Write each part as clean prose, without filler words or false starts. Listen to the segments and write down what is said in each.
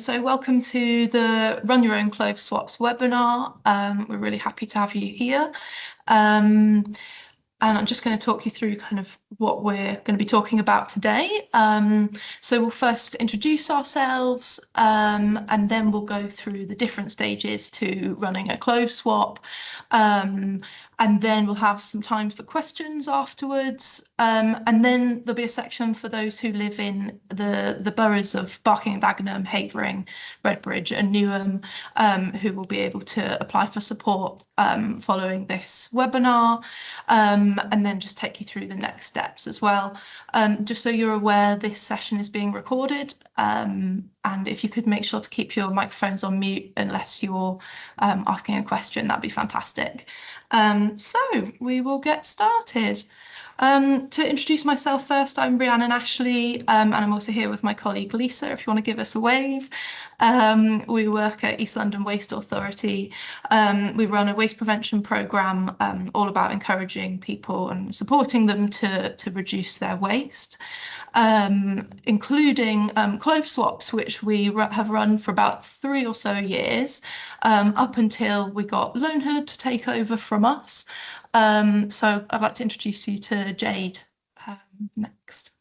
So welcome to the Run Your Own Clothes Swaps webinar. We're really happy to have you here. And I'm just going to talk you through kind of what we're going to be talking about today. So we'll first introduce ourselves, and then we'll go through the different stages to running a clothes swap. And then we'll have some time for questions afterwards. And then there'll be a section for those who live in the boroughs of Barking and Dagenham, Havering, Redbridge and Newham, who will be able to apply for support following this webinar. And then just take you through the next steps as well. Just so you're aware, this session is being recorded, and if you could make sure to keep your microphones on mute unless you're asking a question, that'd be fantastic. So we will get started. To introduce myself first, I'm Rhiannon Ashley, and I'm also here with my colleague Lisa, if you want to give us a wave. We work at East London Waste Authority. We run a waste prevention programme all about encouraging people and supporting them to reduce their waste, including clothes swaps, which we have run for about 3 or so years, up until we got LOANHOOD to take over from us. So I'd like to introduce you to Jade next.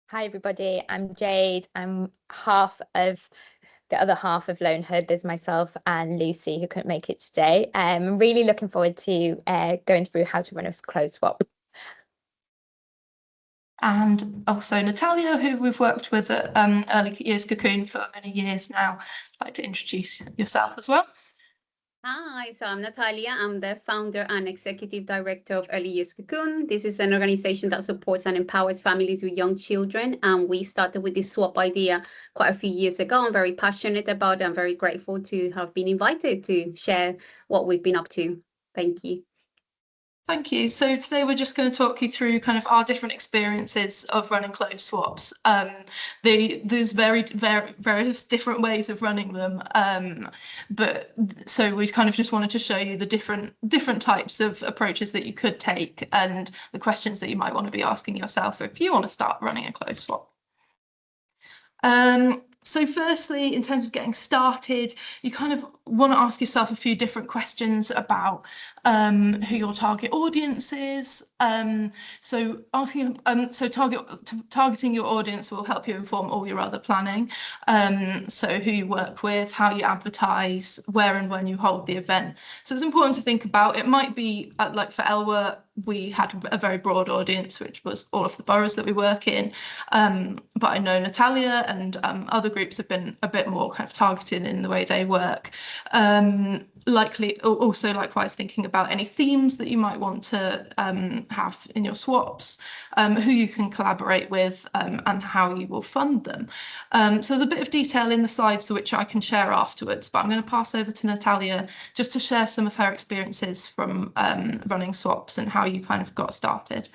Hi everybody, I'm Jade. I'm the other half of LOANHOOD. There's myself and Lucy, who couldn't make it today. I'm really looking forward to going through how to run a clothes swap. And also Natalia, who we've worked with at Early Years Cocoon for many years now. I'd like to introduce yourself as well. Hi, so I'm Natalia. I'm the founder and executive director of Early Years Cocoon. This is an organization that supports and empowers families with young children. And we started with this swap idea quite a few years ago. I'm very passionate about it. I'm very grateful to have been invited to share what we've been up to. Thank you. Thank you. So today we're just going to talk you through kind of our different experiences of running clothes swaps. There's various different ways of running them, but so we kind of just wanted to show you the different types of approaches that you could take and the questions that you might want to be asking yourself if you want to start running a clothes swap. So firstly, in terms of getting started, you kind of want to ask yourself a few different questions about who your target audience is. So targeting your audience will help you inform all your other planning. So who you work with, how you advertise, where and when you hold the event. So it's important to think about. It might be like for ELWA, we had a very broad audience, which was all of the boroughs that we work in. But I know Natalia and other groups have been a bit more kind of targeted in the way they work. Likewise thinking about any themes that you might want to have in your swaps, who you can collaborate with, and how you will fund them. So there's a bit of detail in the slides which I can share afterwards, but I'm going to pass over to Natalia just to share some of her experiences from running swaps and how you kind of got started.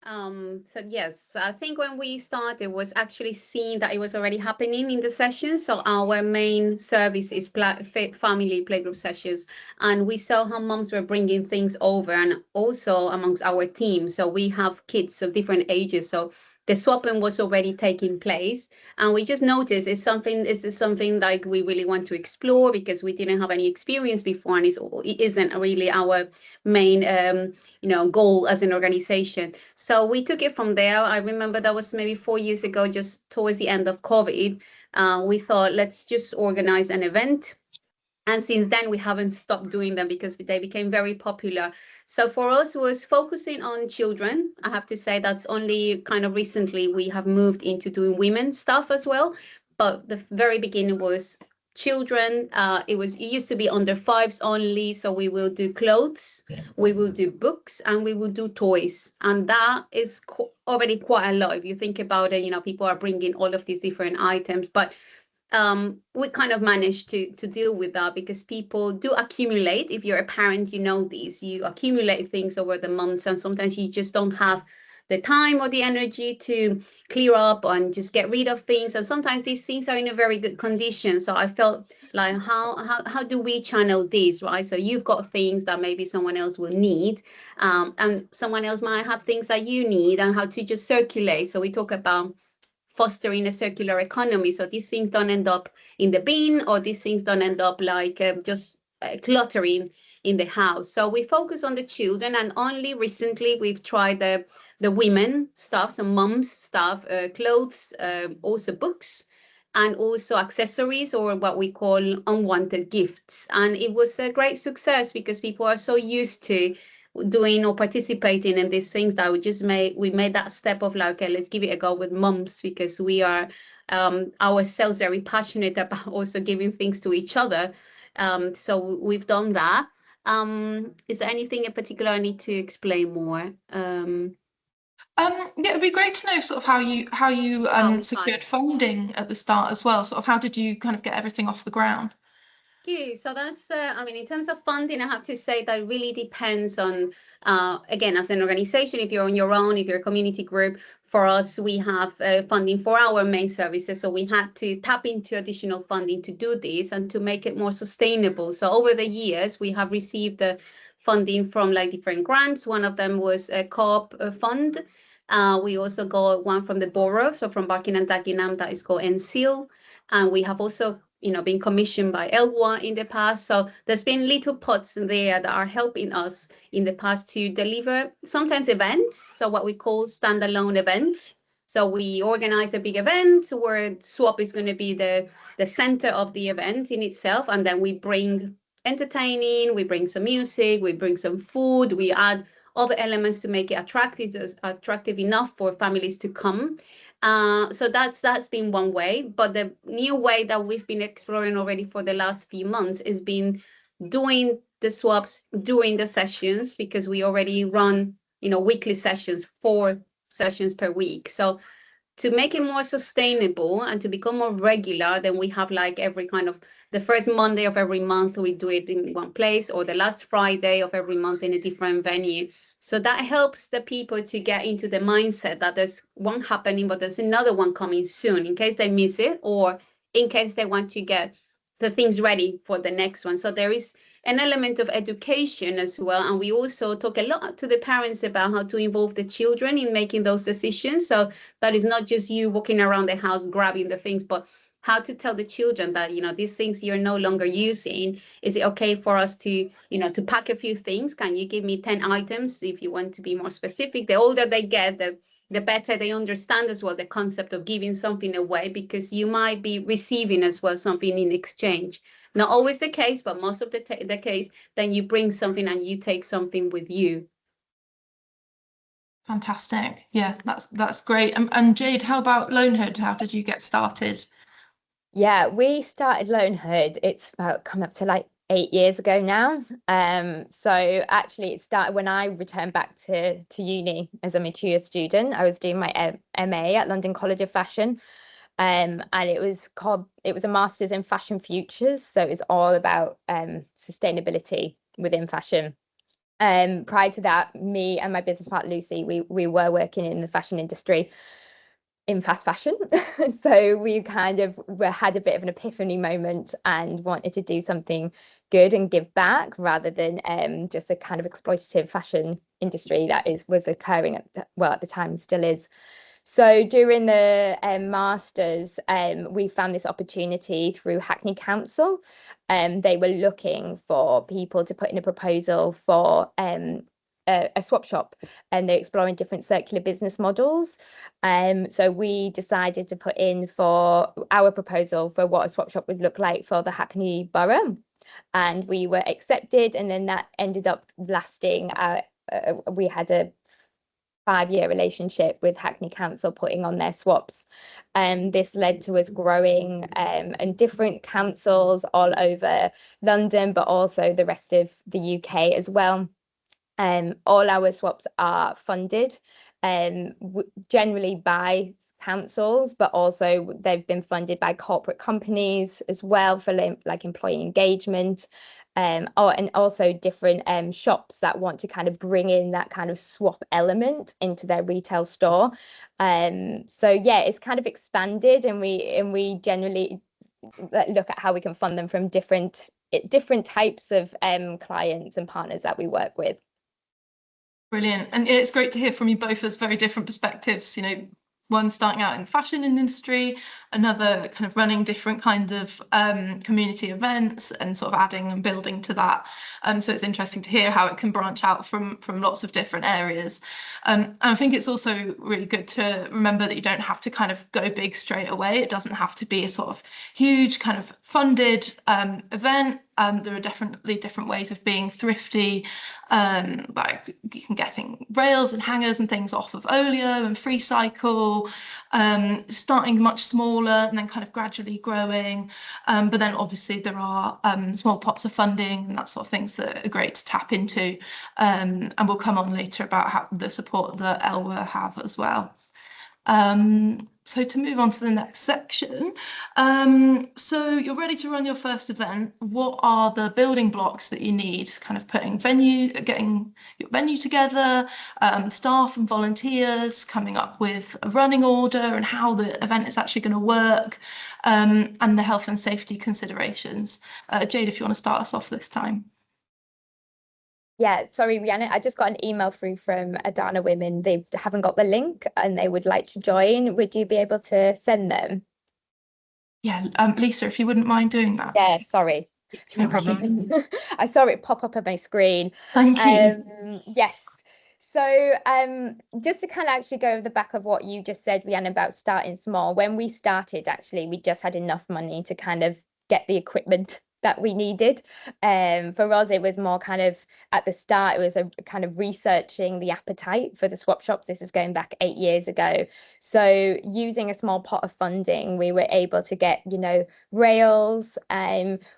So yes, I think when we started was actually seeing that it was already happening in the session. So our main service is family playgroup sessions, and we saw how moms were bringing things over, and also amongst our team. So we have kids of different ages. So the swapping was already taking place, and we just noticed it's something like we really want to explore because we didn't have any experience before, and it isn't really our main goal as an organization. So we took it from there. I remember that was maybe 4 years ago, just towards the end of COVID. We thought, let's just organize an event. And since then, we haven't stopped doing them because they became very popular. So for us, was focusing on children. I have to say that's only kind of recently we have moved into doing women's stuff as well. But the very beginning was children. It used to be under 5s only. So we will do clothes, we will do books, and we will do toys. And that is already quite a lot. If you think about it, people are bringing all of these different items, but we kind of managed to deal with that because people do accumulate. If you're a parent, you know this, you accumulate things over the months, and sometimes you just don't have the time or the energy to clear up and just get rid of things. And sometimes these things are in a very good condition. So I felt like, how do we channel this, right? So you've got things that maybe someone else will need, and someone else might have things that you need, and how to just circulate. So we talk about fostering a circular economy. So these things don't end up in the bin, or these things don't end up like just cluttering in the house. So we focus on the children, and only recently we've tried the women stuff, some mums stuff, clothes, also books, and also accessories, or what we call unwanted gifts. And it was a great success because people are so used to doing or participating in these things that we made that step of like, okay, let's give it a go with mums, because we are ourselves very passionate about also giving things to each other. So we've done that. Is there anything in particular I need to explain more? Yeah, it'd be great to know sort of how you secured funding at the start as well. Sort of how did you kind of get everything off the ground? Okay, so that's, I mean, in terms of funding, I have to say that really depends on, again, as an organization, if you're on your own, if you're a community group. For us, we have funding for our main services. So we had to tap into additional funding to do this and to make it more sustainable. So over the years, we have received funding from like different grants. One of them was a co-op fund. We also got one from the borough, so from Barking and Dagenham, that is called NSEAL. And we have also been commissioned by ELWA in the past. So there's been little pots there that are helping us in the past to deliver sometimes events, so what we call standalone events. So we organize a big event where swap is going to be the center of the event in itself, and then we bring entertaining, we bring some music, we bring some food, we add other elements to make it attractive enough for families to come. So that's been one way. But the new way that we've been exploring already for the last few months has been doing the swaps during the sessions, because we already run, weekly sessions, 4 sessions per week. So to make it more sustainable and to become more regular, then we have like every kind of the first Monday of every month, we do it in one place, or the last Friday of every month in a different venue. So that helps the people to get into the mindset that there's one happening, but there's another one coming soon in case they miss it, or in case they want to get the things ready for the next one. So there is an element of education as well. And we also talk a lot to the parents about how to involve the children in making those decisions. So that is not just you walking around the house grabbing the things, but how to tell the children that, these things you're no longer using. Is it okay for us to, to pack a few things? Can you give me 10 items if you want to be more specific? The older they get, the better they understand as well the concept of giving something away, because you might be receiving as well something in exchange. Not always the case, but most of the case, then you bring something and you take something with you. Fantastic. Yeah, that's great. And Jade, how about LOANHOOD? How did you get started? Yeah, we started LOANHOOD. It's about come up to like 8 years ago now. So actually it started when I returned back to uni as a mature student. I was doing my MA at London College of Fashion. And it was a master's in fashion futures. So it's all about sustainability within fashion. Prior to that, me and my business partner Lucy, we were working in the fashion industry in fast fashion. So we kind of had a bit of an epiphany moment and wanted to do something good and give back, rather than just the kind of exploitative fashion industry that was occurring at the time, still is. So during the masters, we found this opportunity through Hackney Council. They were looking for people to put in a proposal for a swap shop, and they're exploring different circular business models. So we decided to put in for our proposal for what a swap shop would look like for the Hackney Borough, and we were accepted. And then that ended up lasting. We had a 5-year relationship with Hackney Council putting on their swaps. This led to us growing and different councils all over London, but also the rest of the UK as well. All our swaps are funded generally by councils, but also they've been funded by corporate companies as well for like employee engagement, and also different shops that want to kind of bring in that kind of swap element into their retail store. So yeah, it's kind of expanded, and we generally look at how we can fund them from different types of clients and partners that we work with. Brilliant. And it's great to hear from you both as very different perspectives, one starting out in the fashion industry, another kind of running different kinds of community events and sort of adding and building to that. So it's interesting to hear how it can branch out from lots of different areas. And I think it's also really good to remember that you don't have to kind of go big straight away. It doesn't have to be a sort of huge kind of funded event. There are definitely different ways of being thrifty, like you can getting rails and hangers and things off of Olio and Free Cycle, starting much smaller and then kind of gradually growing. But then obviously there are small pots of funding and that sort of things that are great to tap into. And we'll come on later about how the support that ELWA have as well. So to move on to the next section, so you're ready to run your first event. What are the building blocks that you need? Kind of getting your venue together, staff and volunteers, coming up with a running order and how the event is actually going to work, and the health and safety considerations. Jade, if you want to start us off this time. Yeah, sorry, Rhiannon, I just got an email through from Adana Women. They haven't got the link and they would like to join. Would you be able to send them? Yeah, Lisa, if you wouldn't mind doing that. Yeah, sorry. No problem. I saw it pop up on my screen. Thank you. Yes. So just to kind of actually go over the back of what you just said, Rhiannon, about starting small. When we started, actually, we just had enough money to kind of get the equipment that we needed. For us, it was more kind of at the start, it was a kind of researching the appetite for the swap shops. This is going back 8 years ago. So using a small pot of funding, we were able to get, rails,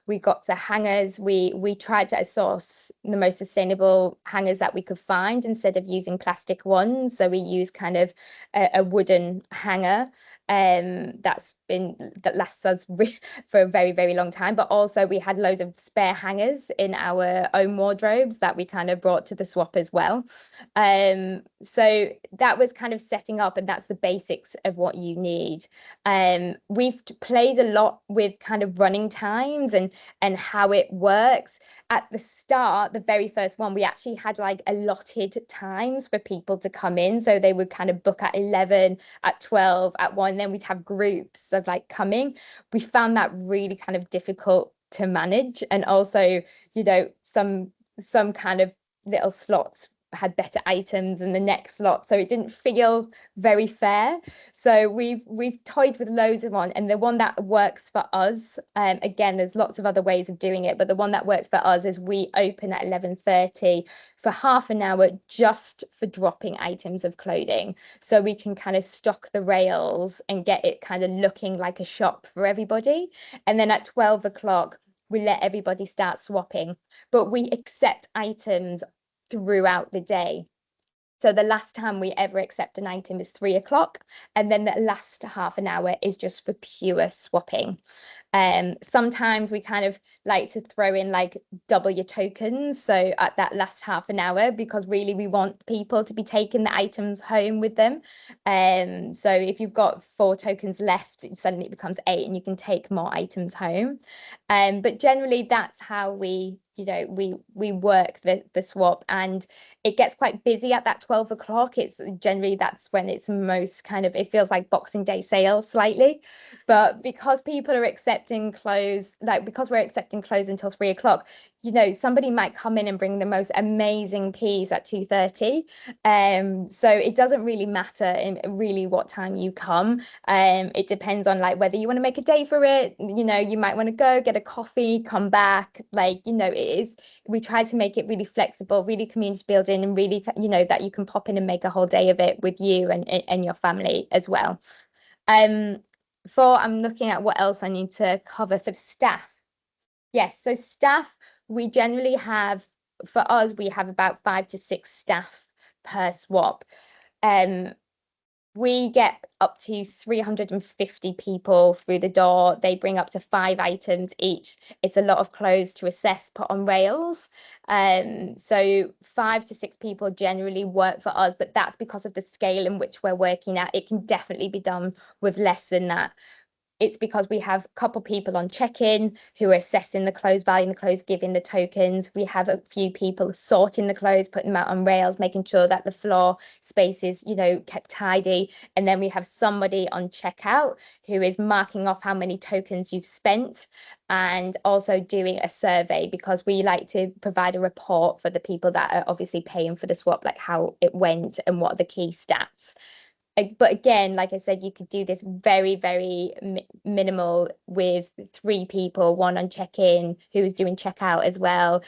we got the hangers. We tried to source the most sustainable hangers that we could find instead of using plastic ones. So we used kind of a wooden hanger. That lasts us for a very, very long time. But also we had loads of spare hangers in our own wardrobes that we kind of brought to the swap as well. So that was kind of setting up, and that's the basics of what you need. We've played a lot with kind of running times and how it works. At the start, the very first one, we actually had like allotted times for people to come in. So they would kind of book at 11, at 12, at 1, and then we'd have groups of like coming. We found that really kind of difficult to manage. And also, some kind of little slots had better items than the next slot, so it didn't feel very fair. So we've toyed with loads of one, and the one that works for us, again, there's lots of other ways of doing it, but the one that works for us is we open at 11:30 for half an hour just for dropping items of clothing, so we can kind of stock the rails and get it kind of looking like a shop for everybody. And then at 12 o'clock we let everybody start swapping, but we accept items throughout the day. So the last time we ever accept an item is 3 o'clock, and then the last half an hour is just for pure swapping. Sometimes we kind of like to throw in like double your tokens, so at that last half an hour, because really we want people to be taking the items home with them. So if you've got 4 tokens left, suddenly it becomes 8 and you can take more items home. But generally that's how we work the swap, and it gets quite busy at that 12 o'clock. It's generally, that's when it's most kind of, it feels like Boxing Day sale slightly, but because people are accepting clothes, because we're accepting clothes until 3 o'clock, somebody might come in and bring the most amazing piece at 2:30. So it doesn't really matter in really what time you come. It depends on like whether you want to make a day for it. You might want to go get a coffee, come back. We try to make it really flexible, really community building, and really, that you can pop in and make a whole day of it with you and your family as well. I'm looking at what else I need to cover for the staff. Yes, so staff, we generally have, for us, we have about 5 to 6 staff per swap. We get up to 350 people through the door. They bring up to 5 items each. It's a lot of clothes to assess, put on rails. So 5 to 6 people generally work for us, but that's because of the scale in which we're working at. It can definitely be done with less than that. it's because we have a couple people on check-in who are assessing the clothes, valuing the clothes, giving the tokens. We have a few people sorting the clothes, putting them out on rails, making sure that the floor space is, you know, kept tidy. And then we have somebody on checkout who is marking off how many tokens you've spent, and also doing a survey, because we like to provide a report for the people that are obviously paying for the swap, like how it went and what are the key stats. But again, like I said, you could do this very, very minimal with 3 people, one on check-in who's doing checkout as well,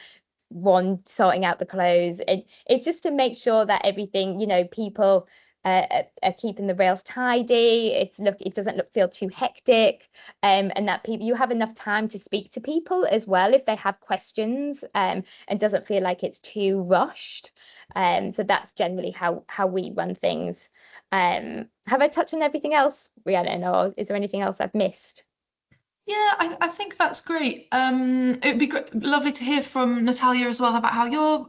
one sorting out the clothes. It's just to make sure that everything, you know, people are keeping the rails tidy. It doesn't feel too hectic, and that you have enough time to speak to people as well if they have questions, and doesn't feel like it's too rushed. So that's generally how we run things. Have I touched on everything else, Rhiannon, or is there anything else I've missed? Yeah, I think that's great. It'd be lovely to hear from Natalia as well about how your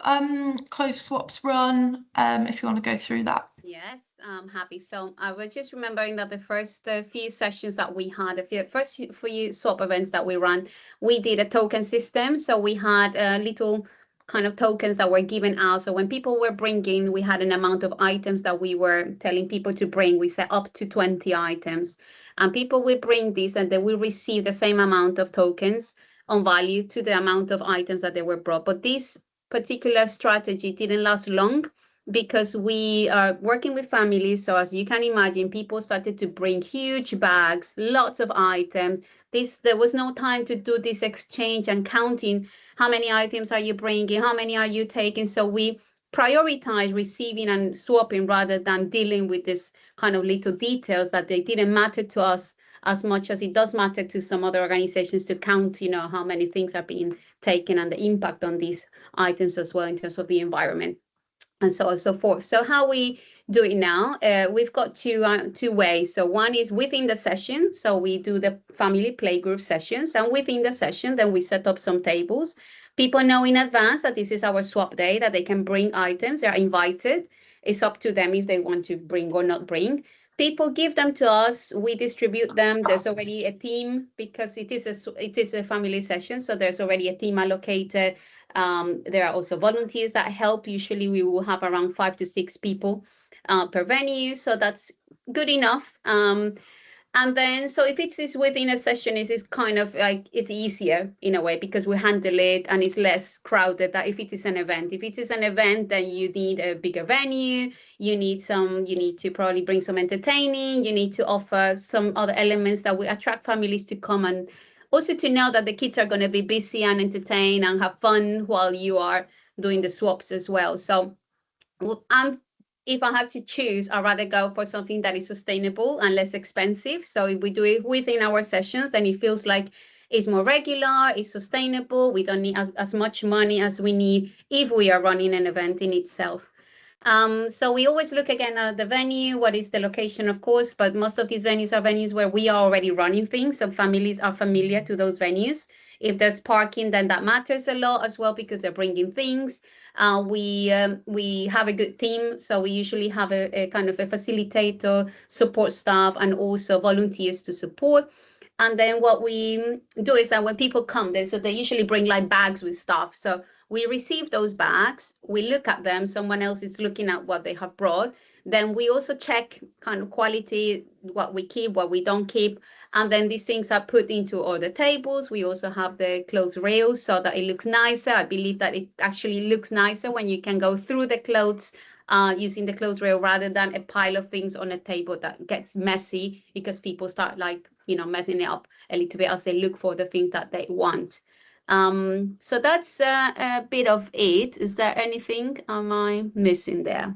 clothes swaps run, if you want to go through that. Yes, I'm happy. So I was just remembering that the first few sessions that we had, the first few swap events that we ran, we did a token system. So we had little kind of tokens that were given out. So when people were bringing, we had an amount of items that we were telling people to bring. We set up to 20 items, and people will bring these and they will receive the same amount of tokens on value to the amount of items that they were brought. But this particular strategy didn't last long, because we are working with families. So as you can imagine, people started to bring huge bags, lots of items. There was no time to do this exchange and counting how many items are you bringing, how many are you taking. So we prioritize receiving and swapping rather than dealing with this kind of little details that they didn't matter to us as much as it does matter to some other organizations to count, you know, how many things are being taken and the impact on these items as well in terms of the environment, and so on and so forth. So how we do it now, we've got two ways. So one is within the session. So we do the family playgroup sessions, and within the session, then we set up some tables. People know in advance that this is our swap day, that they can bring items. They are invited. It's up to them if they want to bring or not bring. People give them to us. We distribute them. There's already a team, because it is a family session. So there's already a team allocated. There are also volunteers that help. Usually we will have around 5 to 6 people per venue. So that's good enough. And then, so if it is within a session, it's kind of like, it's easier in a way, because we handle it and it's less crowded than if it is an event. If it is an event, then you need a bigger venue. You need to probably bring some entertaining. You need to offer some other elements that will attract families to come, and also to know that the kids are going to be busy and entertain and have fun while you are doing the swaps as well. So if I have to choose, I'd rather go for something that is sustainable and less expensive. So if we do it within our sessions, then it feels like it's more regular, it's sustainable. We don't need as much money as we need if we are running an event in itself. So we always look again at the venue, what is the location, of course, but most of these venues are venues where we are already running things. So families are familiar to those venues. If there's parking, then that matters a lot as well, because they're bringing things. We have a good team, so we usually have a kind of a facilitator, support staff, and also volunteers to support. And then what we do is that when people come, so they usually bring like bags with stuff. So we receive those bags, we look at them, someone else is looking at what they have brought. Then we also check kind of quality, what we keep, what we don't keep. And then these things are put into all the tables. We also have the clothes rails so that it looks nicer. I believe that it actually looks nicer when you can go through the clothes using the clothes rail, rather than a pile of things on a table that gets messy, because people start messing it up a little bit as they look for the things that they want. So that's a bit of it. Is there anything am I missing there?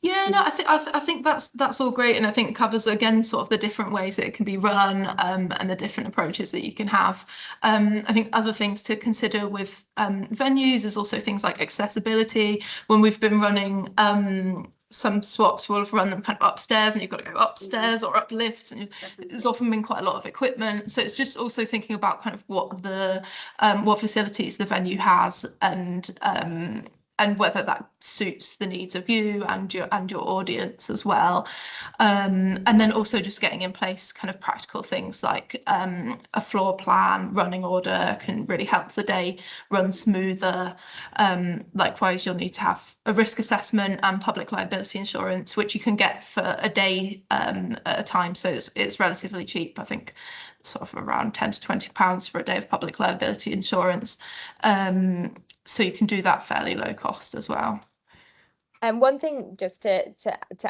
Yeah, no, I think that's all great, and I think covers again sort of the different ways that it can be run, and the different approaches that you can have. I think other things to consider with venues is also things like accessibility. When we've been running some swaps, we'll have run them kind of upstairs, and you've got to go upstairs or up lifts, and there's often been quite a lot of equipment. So it's just also thinking about kind of what facilities the venue has, and and whether that suits the needs of you and your audience as well. And then also just getting in place kind of practical things like a floor plan, running order can really help the day run smoother. Likewise, you'll need to have a risk assessment and public liability insurance, which you can get for a day at a time. So it's relatively cheap, I think sort of around £10 to £20 for a day of public liability insurance. So you can do that fairly low cost as well. And one thing just to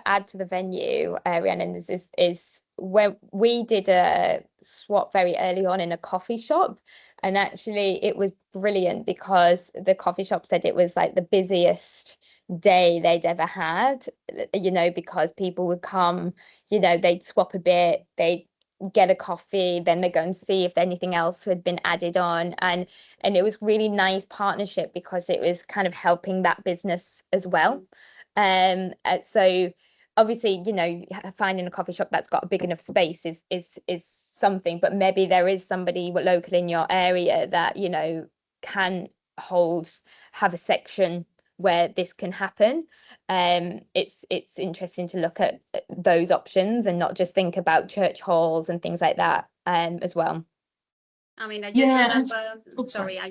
add to the venue, Rhiannon, is when we did a swap very early on in a coffee shop, and actually it was brilliant because the coffee shop said it was like the busiest day they'd ever had, you know, because people would come, you know, they'd swap a bit, they'd get a coffee, then they go and see if anything else had been added on, and it was really nice partnership because it was kind of helping that business as well. So obviously, you know, finding a coffee shop that's got a big enough space is something, but maybe there is somebody local in your area that, you know, can have a section where this can happen. It's interesting to look at those options and not just think about church halls and things like that as well. I mean, I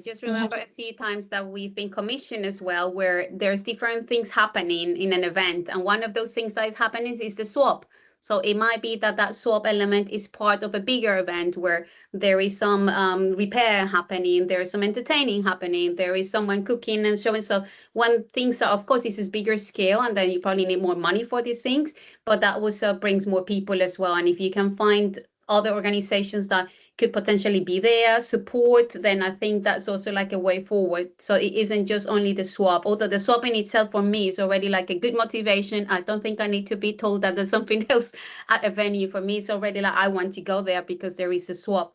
just remember a few times that we've been commissioned as well, where there's different things happening in an event. And one of those things that is happening is the swap. So it might be that swap element is part of a bigger event where there is some repair happening, there is some entertaining happening, there is someone cooking and showing. So one thing, so of course, this is bigger scale, and then you probably need more money for these things, but that also brings more people as well. And if you can find other organizations that could potentially be there, support, then I think that's also like a way forward. So it isn't just only the swap, although the swap in itself for me is already like a good motivation. I don't think I need to be told that there's something else at a venue. For me, it's already like I want to go there because there is a swap,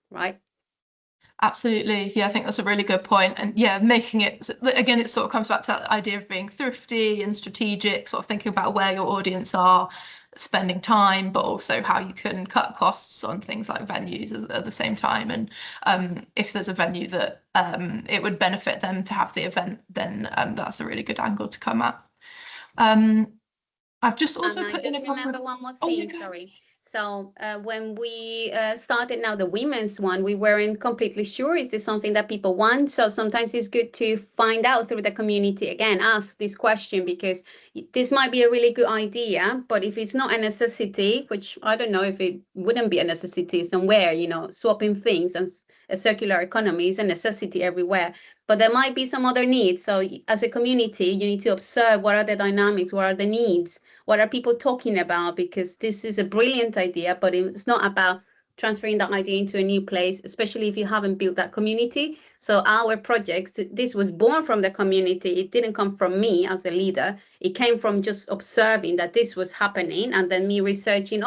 right? Absolutely. Yeah, I think that's a really good point. And yeah, making it, again, it sort of comes back to that idea of being thrifty and strategic, sort of thinking about where your audience are, spending time, but also how you can cut costs on things like venues at the same time. And if there's a venue that it would benefit them to have the event, then that's a really good angle to come at. I've just also put in a couple of... one more thing, sorry. So when we started now the women's one, we weren't completely sure, is this something that people want? So sometimes it's good to find out through the community, again, ask this question, because this might be a really good idea, but if it's not a necessity, which I don't know if it wouldn't be a necessity somewhere, you know, swapping things and a circular economy is a necessity everywhere, but there might be some other needs. So as a community, you need to observe what are the dynamics, what are the needs, what are people talking about, because this is a brilliant idea, but it's not about transferring that idea into a new place, especially if you haven't built that community. So our project, this was born from the community. It didn't come from me as a leader. It came from just observing that this was happening, and then me researching,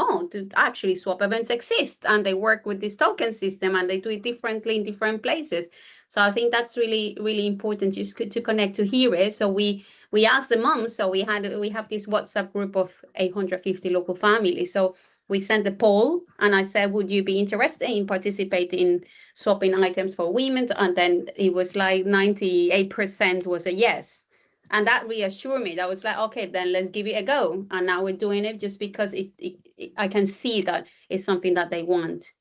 actually swap events exist and they work with this token system and they do it differently in different places. So I think that's really, really important just to connect to hear it. So we asked the moms. So we have this WhatsApp group of 850 local families. So we sent a poll and I said, would you be interested in participating in swapping items for women? And then it was like 98% was a yes. And that reassured me. That was like, okay, then let's give it a go. And now we're doing it just because I can see that it's something that they want.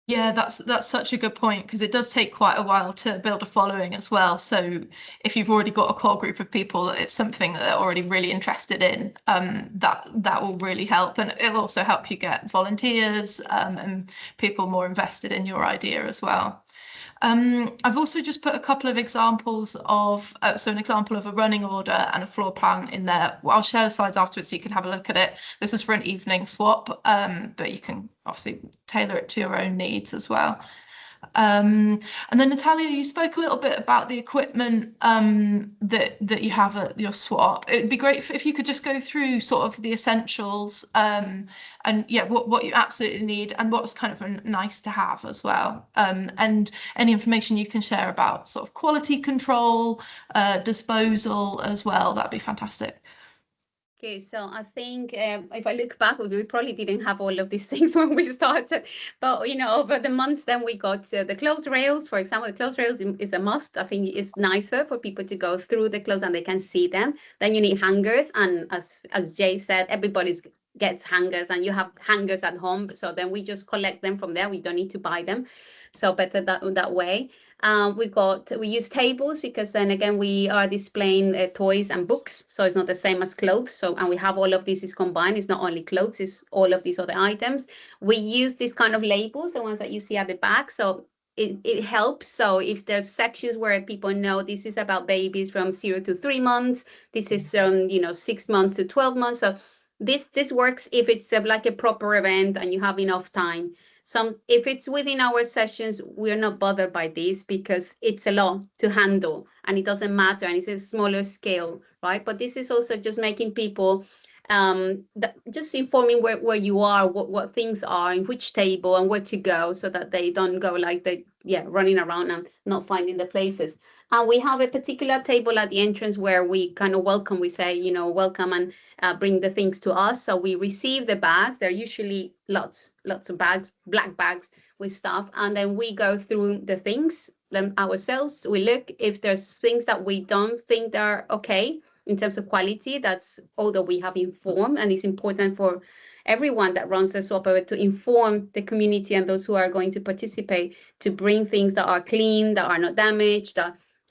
Yeah, that's such a good point, because it does take quite a while to build a following as well. So if you've already got a core group of people, it's something that they're already really interested in, that will really help. And it'll also help you get volunteers and people more invested in your idea as well. I've also just put a couple of examples of, so an example of a running order and a floor plan in there. Well, I'll share the slides afterwards so you can have a look at it. This is for an evening swap, but you can obviously tailor it to your own needs as well. And then Natalia, you spoke a little bit about the equipment that you have at your swap. It'd be great if you could just go through sort of the essentials and yeah, what you absolutely need and what's kind of nice to have as well. And any information you can share about sort of quality control, disposal as well, that'd be fantastic. Okay, so I think if I look back, we probably didn't have all of these things when we started, but over the months, then we got the clothes rails. For example, the clothes rails is a must. I think it's nicer for people to go through the clothes and they can see them. Then you need hangers, and as Jay said, everybody gets hangers, and you have hangers at home. So then we just collect them from there. We don't need to buy them. So better that way. We use tables because then again we are displaying toys and books, so it's not the same as clothes. So, and we have all of this is combined. It's not only clothes, it's all of these other items. We use these kind of labels, the ones that you see at the back. So it helps. So if there's sections where people know this is about babies from 0 to 3 months, this is 6 months to 12 months. So this works if it's like a proper event and you have enough time. If it's within our sessions, we're not bothered by this because it's a lot to handle and it doesn't matter, and it's a smaller scale, right? But this is also just making people just informing where you are, what things are, in which table and where to go, so that they don't go like running around and not finding the places. And we have a particular table at the entrance where we kind of welcome. We say, welcome, and bring the things to us. So we receive the bags. They're usually lots of bags, black bags with stuff. And then we go through the things ourselves. We look if there's things that we don't think are okay in terms of quality. That's all that we have informed. And it's important for everyone that runs a swap to inform the community and those who are going to participate to bring things that are clean, that are not damaged,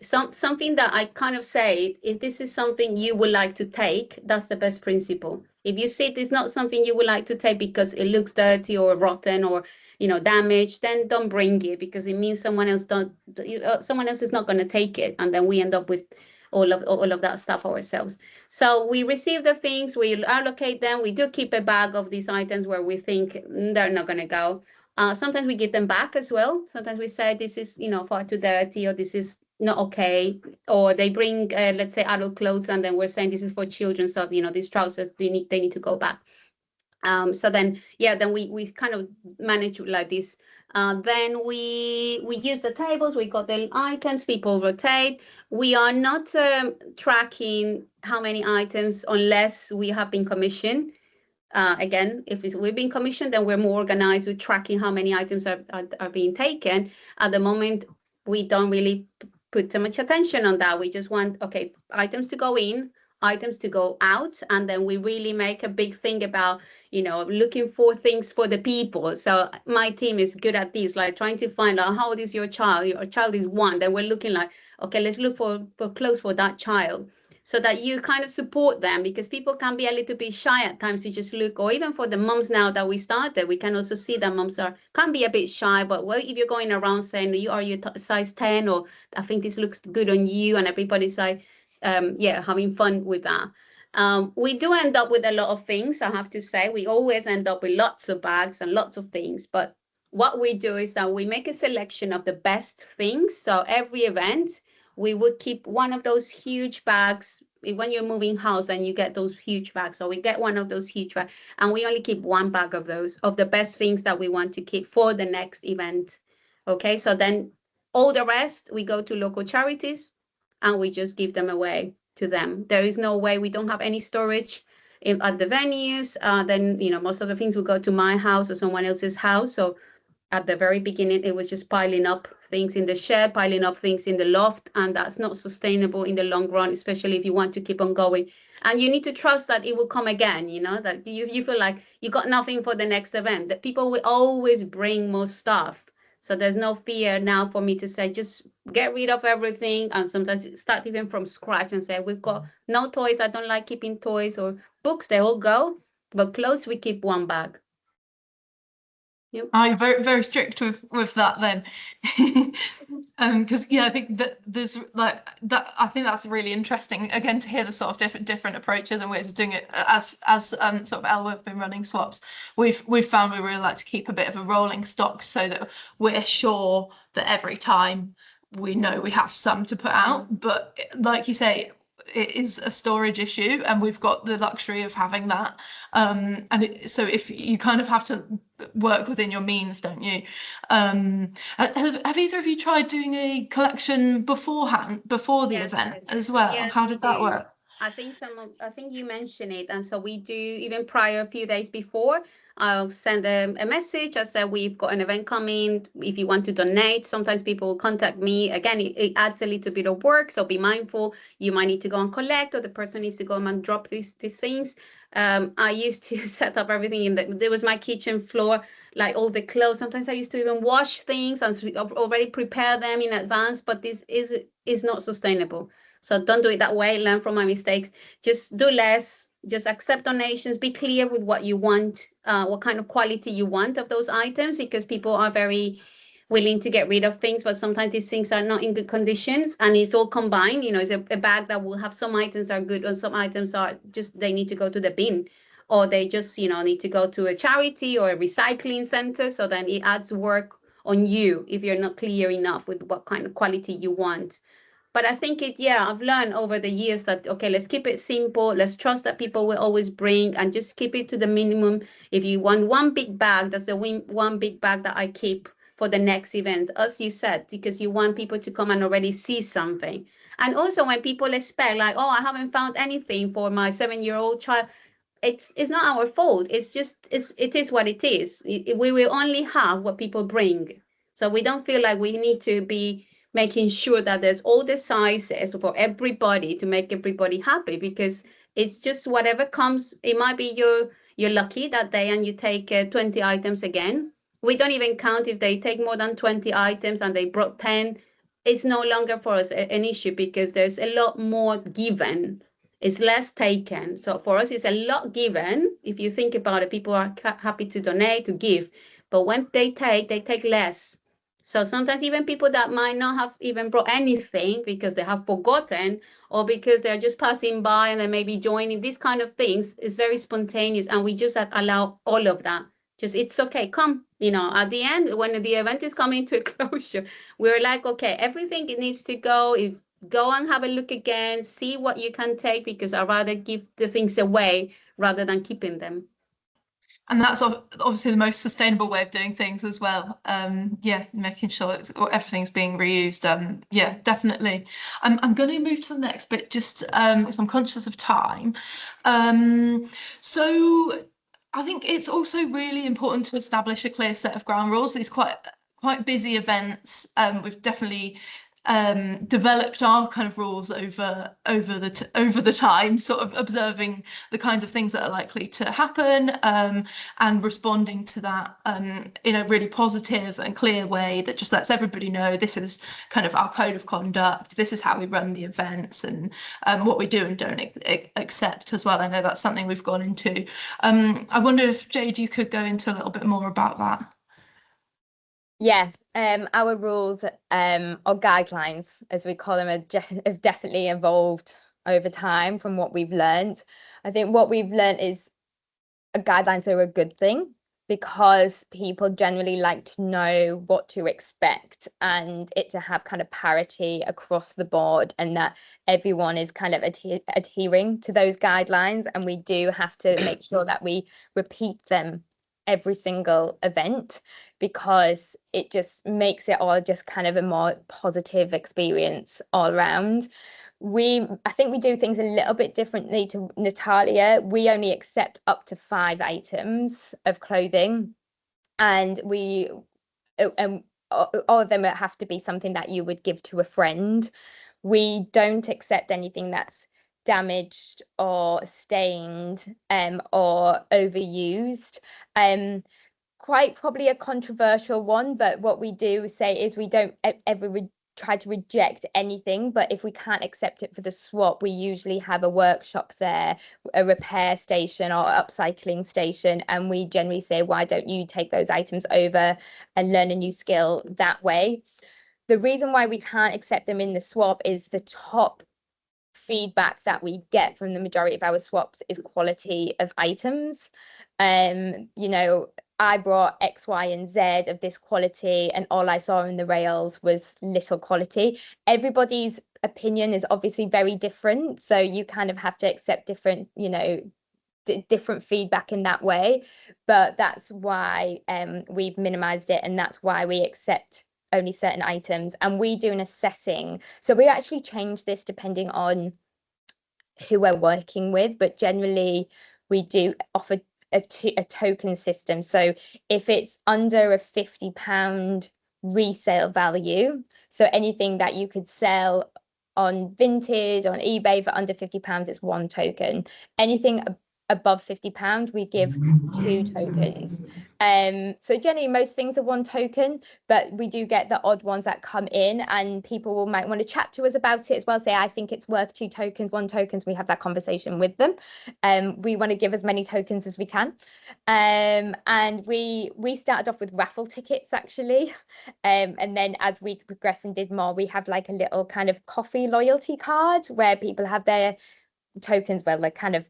something that I kind of say, if this is something you would like to take, that's the best principle. If you see it's not something you would like to take because it looks dirty or rotten or damaged, then don't bring it, because it means someone else is not going to take it, and then we end up with all of that stuff ourselves. So we receive the things, we allocate them. We do keep a bag of these items where we think they're not going to go. Sometimes we give them back as well. Sometimes we say this is far too dirty, or this is not okay, or they bring let's say adult clothes, and then we're saying this is for children, so these trousers they need to go back. So then we kind of manage like this. Then we use the tables, we got the items, people rotate. We are not tracking how many items unless we have been commissioned. Again, if we've been commissioned, then we're more organized with tracking how many items are being taken. At the moment, we don't really put too much attention on that. We just want, okay, items to go in, items to go out, and then we really make a big thing about, looking for things for the people. So my team is good at this, like trying to find out how old is your child. Your child is 1. Then we're looking like, okay, let's look for clothes for that child, so that you kind of support them, because people can be a little bit shy at times to just look. Or even for the moms now that we started, we can also see that moms can be a bit shy. But if you're going around saying you are your size 10, or I think this looks good on you, and everybody's like, having fun with that. We do end up with a lot of things, I have to say. We always end up with lots of bags and lots of things. But what we do is that we make a selection of the best things. So every event, we would keep one of those huge bags. When you're moving house and you get those huge bags, so we get one of those huge bags, and we only keep one bag of those, of the best things that we want to keep for the next event. Okay, so then all the rest, we go to local charities and we just give them away to them. There is no way, we don't have any storage at the venues. Then, most of the things will go to my house or someone else's house. So at the very beginning, it was just piling up things in the shed, piling up things in the loft, and that's not sustainable in the long run, especially if you want to keep on going. And you need to trust that it will come again, that you feel like you got nothing for the next event, that people will always bring more stuff. So there's no fear now for me to say, just get rid of everything. And sometimes start even from scratch and say, we've got no toys. I don't like keeping toys, or books, they all go. But clothes, we keep one bag. Yep. I'm very, very strict with that then. Because I think that there's like that. I think that's really interesting again to hear the sort of different approaches and ways of doing it. As sort of ELWA have been running swaps, we've found we really like to keep a bit of a rolling stock, so that we're sure that every time we know we have some to put out. But like you say, it is a storage issue, and we've got the luxury of having that. So if you kind of have to work within your means, don't you? Have either of you tried doing a collection beforehand, before the event as well? Yes, How did that work? I think you mentioned it, and so we do even prior, a few days before. I'll send a message. I said we've got an event coming. If you want to donate, sometimes people will contact me. Again, it adds a little bit of work, so be mindful. You might need to go and collect, or the person needs to go and drop these things. I used to set up everything there was my kitchen floor, like all the clothes. Sometimes I used to even wash things and already prepare them in advance, but this is not sustainable. So don't do it that way. Learn from my mistakes. Just do less. Just accept donations. Be clear with what you want, what kind of quality you want of those items, because people are very willing to get rid of things, but sometimes these things are not in good conditions, and it's all combined. You know, it's a bag that will have some items are good and some items are just, they need to go to the bin, or they just, you know, need to go to a charity or a recycling center. So then it adds work on you if you're not clear enough with what kind of quality you want. But I think I've learned over the years that, okay, let's keep it simple. Let's trust that people will always bring, and just keep it to the minimum. If you want one big bag, that's the one big bag that I keep for the next event, as you said, because you want people to come and already see something. And also when people expect, like, oh, I haven't found anything for my 7-year-old child, it's not our fault. It's just, it is what it is. We will only have what people bring. So we don't feel like we need to be making sure that there's all the sizes for everybody to make everybody happy, because it's just whatever comes. It might be you're lucky that day and you take 20 items again. We don't even count if they take more than 20 items and they brought 10. It's no longer for us an issue, because there's a lot more given. It's less taken. So for us, it's a lot given. If you think about it, people are happy to donate, to give. But when they take less. So sometimes even people that might not have even brought anything because they have forgotten, or because they're just passing by and they may be joining, these kind of things is very spontaneous. And we just allow all of that. Just, it's okay, come, you know, at the end, when the event is coming to a closure, we're like, okay, everything it needs to go. Go and have a look again, see what you can take, because I'd rather give the things away rather than keeping them. And that's obviously the most sustainable way of doing things as well. Yeah, making sure everything's being reused. Yeah, definitely. I'm going to move to the next bit just because I'm conscious of time. So I think it's also really important to establish a clear set of ground rules. These quite busy events. We've definitely developed our kind of rules over the time, sort of observing the kinds of things that are likely to happen, and responding to that in a really positive and clear way that just lets everybody know this is kind of our code of conduct, this is how we run the events, and what we do and don't accept as well. I know that's something we've gone into. I wonder if, Jade, you could go into a little bit more about that. Yeah, our rules or guidelines, as we call them, have definitely evolved over time from what we've learned. I think what we've learned is guidelines are a good thing, because people generally like to know what to expect, and it to have kind of parity across the board, and that everyone is kind of adhering to those guidelines. And we do have to make sure that we repeat them every single event, because it just makes it all just kind of a more positive experience all around. I think we do things a little bit differently to Natalia. We only accept up to 5 items of clothing, and all of them have to be something that you would give to a friend. We don't accept anything that's damaged or stained or overused. Quite probably a controversial one, but what we do say is we don't ever try to reject anything, but if we can't accept it for the swap, we usually have a workshop there, a repair station or upcycling station, and we generally say, why don't you take those items over and learn a new skill that way? The reason why we can't accept them in the swap is the top feedback that we get from the majority of our swaps is quality of items. You know, I brought X, Y, and Z of this quality, and all I saw in the rails was little quality. Everybody's opinion is obviously very different, so you kind of have to accept different, you know, different feedback in that way. But that's why we've minimized it, and that's why we accept only certain items. And we do an assessing, so we actually change this depending on who we're working with, but generally we do offer a token system. So if it's under a £50 resale value, so anything that you could sell on Vinted, on eBay for under £50, it's 1 token. Anything above £50, we give 2 tokens. So generally most things are 1 token, but we do get the odd ones that come in, and people might want to chat to us about it as well, say I think it's worth 2 tokens, 1 tokens. We have that conversation with them. We want to give as many tokens as we can, and we started off with raffle tickets actually, and then as we progressed and did more, we have like a little kind of coffee loyalty card where people have their tokens, well, like kind of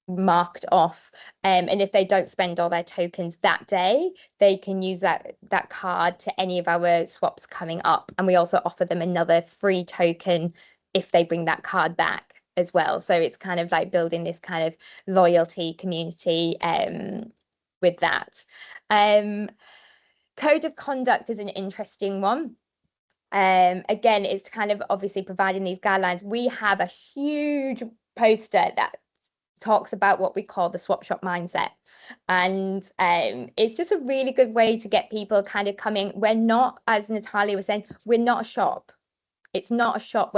marked off, and if they don't spend all their tokens that day, they can use that card to any of our swaps coming up, and we also offer them another free token if they bring that card back as well. So it's kind of like building this kind of loyalty community with that. Code of conduct is an interesting one. Again, it's kind of obviously providing these guidelines. We have a huge poster that talks about what we call the swap shop mindset, and it's just a really good way to get people kind of coming. We're not, as Natalia was saying, we're not a shop. It's not a shop.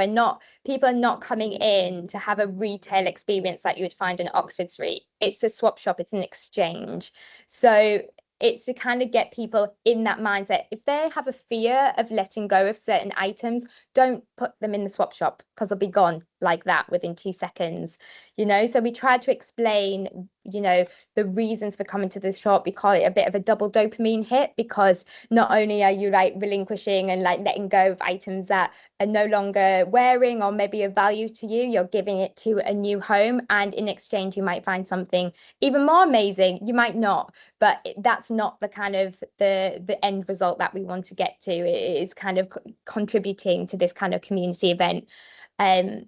People are not coming in to have a retail experience like you would find in Oxford Street. It's a swap shop. It's an exchange. So it's to kind of get people in that mindset. If they have a fear of letting go of certain items, don't put them in the swap shop, because they'll be gone like that within 2 seconds, you know. So we try to explain, you know, the reasons for coming to this shop. We call it a bit of a double dopamine hit, because not only are you like relinquishing and like letting go of items that are no longer wearing or maybe of value to you, you're giving it to a new home, and in exchange you might find something even more amazing. You might not, but that's not the kind of the end result that we want to get to. It is kind of contributing to this kind of community event, and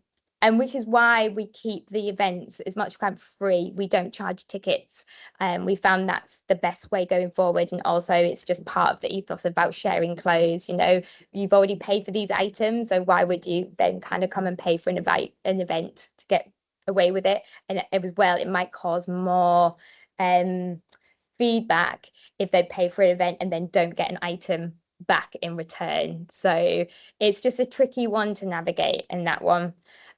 which is why we keep the events as much kind of free. We don't charge tickets. We found that's the best way going forward. And also it's just part of the ethos about sharing clothes. You know, you've already paid for these items, so why would you then kind of come and pay for an event to get away with it? And as well, it might cause more feedback if they pay for an event and then don't get an item back in return. So it's just a tricky one to navigate in that one.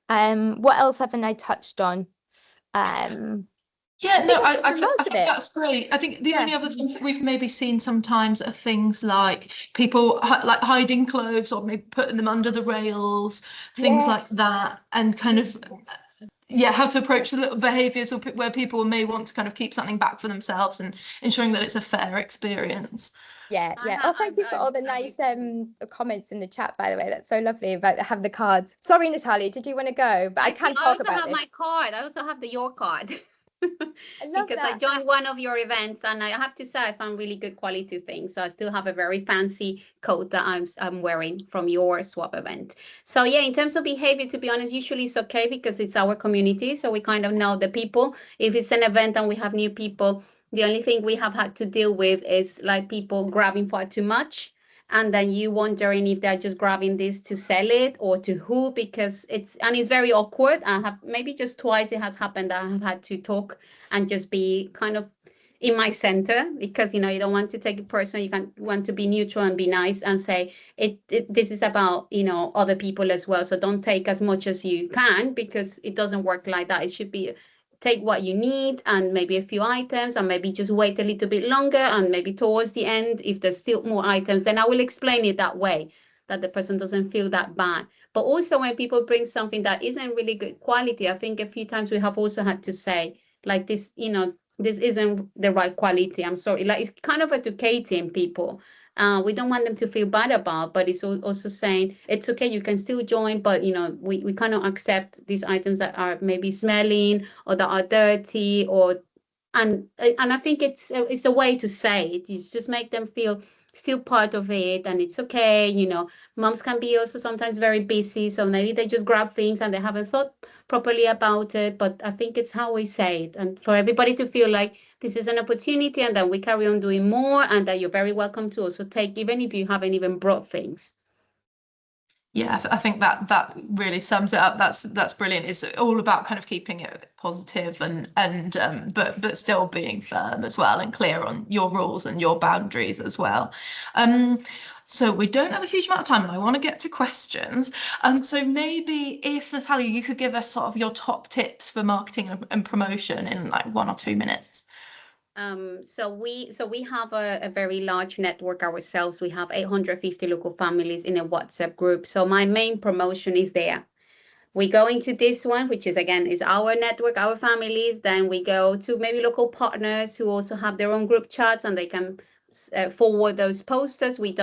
What else haven't I touched on? I think that's great. I think the only other things that we've maybe seen sometimes are things like people like hiding clothes or maybe putting them under the rails, things like that, and kind of how to approach the little behaviors where people may want to kind of keep something back for themselves, and ensuring that it's a fair experience. Oh, thank you for all the nice comments in the chat, by the way. That's so lovely about having the cards. Sorry, Natalia, did you want to go? But I can't talk about this. I also have my card. I also have your card. I love because that. I joined one of your events, and I have to say I found really good quality things. So I still have a very fancy coat that I'm wearing from your swap event. So yeah, in terms of behavior, to be honest, usually it's okay because it's our community. So we kind of know the people. If it's an event and we have new people, the only thing we have had to deal with is like people grabbing far too much, and then you wondering if they're just grabbing this to sell it or to who, because it's very awkward. I have maybe just twice it has happened that I have had to talk and just be kind of in my center, because you know you don't want to take it personal. You want to be neutral and be nice and say this is about, you know, other people as well. So don't take as much as you can, because it doesn't work like that. It should be take what you need and maybe a few items, and maybe just wait a little bit longer, and maybe towards the end, if there's still more items, then I will explain it that way, that the person doesn't feel that bad. But also when people bring something that isn't really good quality, I think a few times we have also had to say like this, you know, this isn't the right quality. I'm sorry. Like it's kind of educating people. We don't want them to feel bad about, but it's also saying it's okay, you can still join, but you know, we cannot accept these items that are maybe smelling or that are dirty, and I think it's a way to say it. You just make them feel still part of it, and it's okay. You know, moms can be also sometimes very busy, so maybe they just grab things and they haven't thought properly about it. But I think it's how we say it, and for everybody to feel like this is an opportunity, and that we carry on doing more, and that you're very welcome to also take, even if you haven't even brought things. Yeah, I think that really sums it up. That's brilliant. It's all about kind of keeping it positive and but still being firm as well and clear on your rules and your boundaries as well. So we don't have a huge amount of time, and I want to get to questions. So maybe if Natalia, you could give us sort of your top tips for marketing and promotion in like 1 or 2 minutes. So we have a very large network ourselves. We have 850 local families in a WhatsApp group. So my main promotion is there. We go into this one, which is again is our network, our families. Then we go to maybe local partners who also have their own group chats, and they can forward those posters. We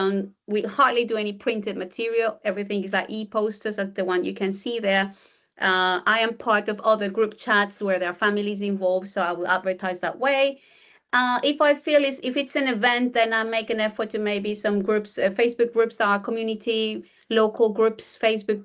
hardly do any printed material. Everything is like e-posters, as the one you can see there. I am part of other group chats where there are families involved, so I will advertise that way. If I feel if it's an event, then I make an effort to maybe some groups, Facebook groups, our community, local groups, Facebook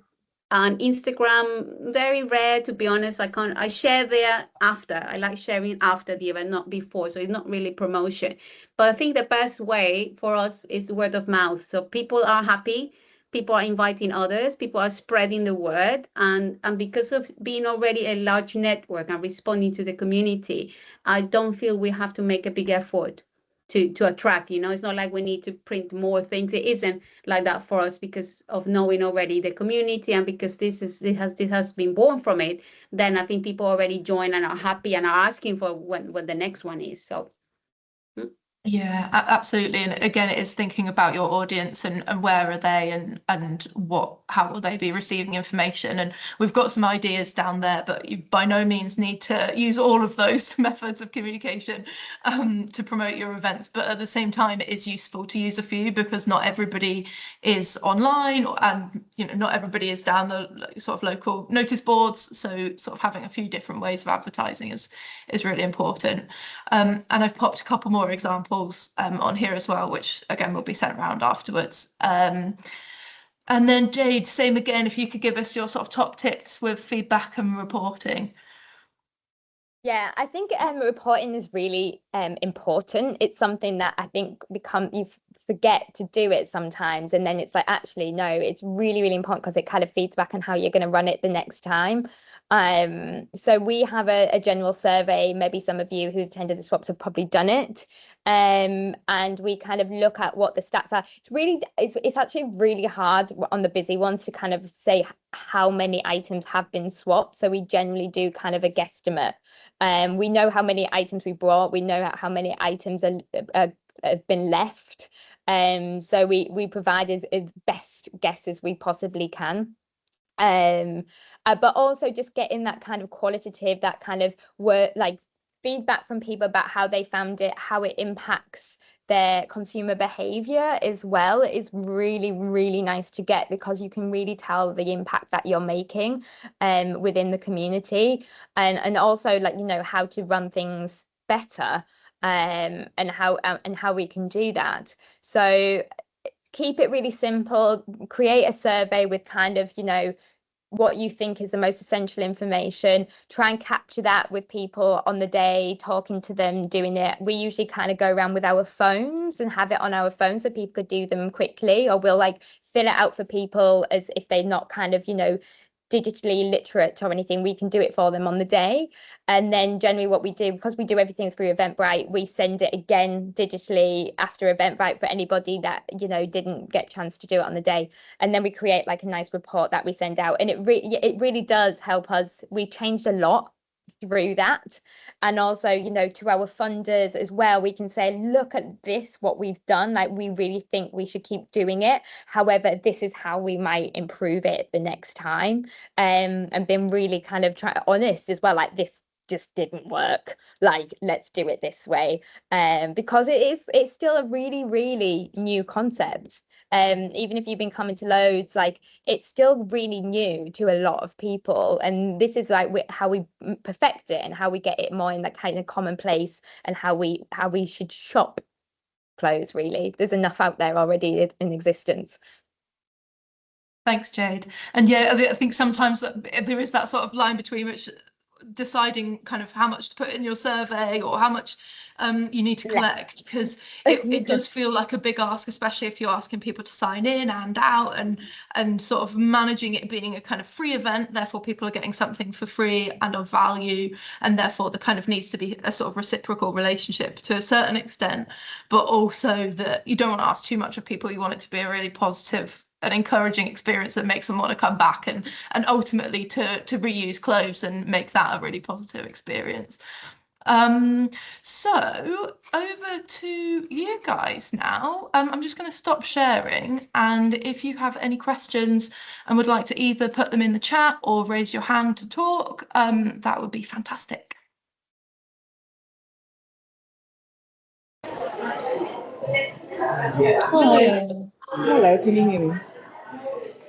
and Instagram. Very rare, to be honest. I share there after. I like sharing after the event, not before. So it's not really promotion. But I think the best way for us is word of mouth. So people are happy. People are inviting others, people are spreading the word, and because of being already a large network and responding to the community, I don't feel we have to make a big effort to attract, it's not like we need to print more things. It isn't like that for us because of knowing already the community, and because this has been born from it. Then I think people already join and are happy and are asking for when the next one is. So Yeah, absolutely. And again, it is thinking about your audience and where are they and how will they be receiving information. And we've got some ideas down there, but you by no means need to use all of those methods of communication to promote your events. But at the same time, it is useful to use a few, because not everybody is online, and not everybody is down the sort of local notice boards. So sort of having a few different ways of advertising is really important. And I've popped a couple more examples on here as well, which again will be sent around afterwards. And then Jade, same again, if you could give us your sort of top tips with feedback and reporting. Yeah, I think reporting is really important. It's something that I think you forget to do it sometimes, and then it's like, actually no, it's really, really important, because it kind of feeds back on how you're going to run it the next time. So we have a general survey. Maybe some of you who attended the swaps have probably done it, and we kind of look at what the stats are. It's actually really hard on the busy ones to kind of say how many items have been swapped. So we generally do kind of a guesstimate. We know how many items we brought. We know how many items have been left. So we provide as best guess as we possibly can. But also just getting that kind of qualitative, that kind of like feedback from people about how they found it, how it impacts their consumer behavior as well, is really, really nice to get, because you can really tell the impact that you're making within the community, and also like how to run things better, and how we can do that. So keep it really simple. Create a survey with kind of what you think is the most essential information. Try and capture that with people on the day, talking to them, doing it. We usually kind of go around with our phones and have it on our phones so people could do them quickly, or we'll like fill it out for people as if they're not kind of digitally literate or anything. We can do it for them on the day. And then generally what we do, because we do everything through Eventbrite, we send it again digitally after Eventbrite for anybody that didn't get a chance to do it on the day. And then we create like a nice report that we send out, and it really does help us. We've changed a lot through that, and also to our funders as well, we can say, look at this, what we've done, like we really think we should keep doing it, however this is how we might improve it the next time, and been really kind of honest as well, like this just didn't work, like let's do it this way, because it's still a really, really new concept. Even if you've been coming to loads, like it's still really new to a lot of people, and this is like how we perfect it and how we get it more in that kind of commonplace, and how we should shop clothes. Really, there's enough out there already in existence. Thanks, Jade. And yeah, I think sometimes there is that sort of line between which deciding kind of how much to put in your survey or how much you need to collect, because it does feel like a big ask, especially if you're asking people to sign in and out, and sort of managing it being a kind of free event. Therefore, people are getting something for free and of value, and therefore there kind of needs to be a sort of reciprocal relationship to a certain extent, but also that you don't want to ask too much of people. You want it to be a really positive and encouraging experience that makes them want to come back, and ultimately to reuse clothes and make that a really positive experience. So over to you guys now. I'm just going to stop sharing, and if you have any questions and would like to either put them in the chat or raise your hand to talk, that would be fantastic. Hello. Hello, can you hear me?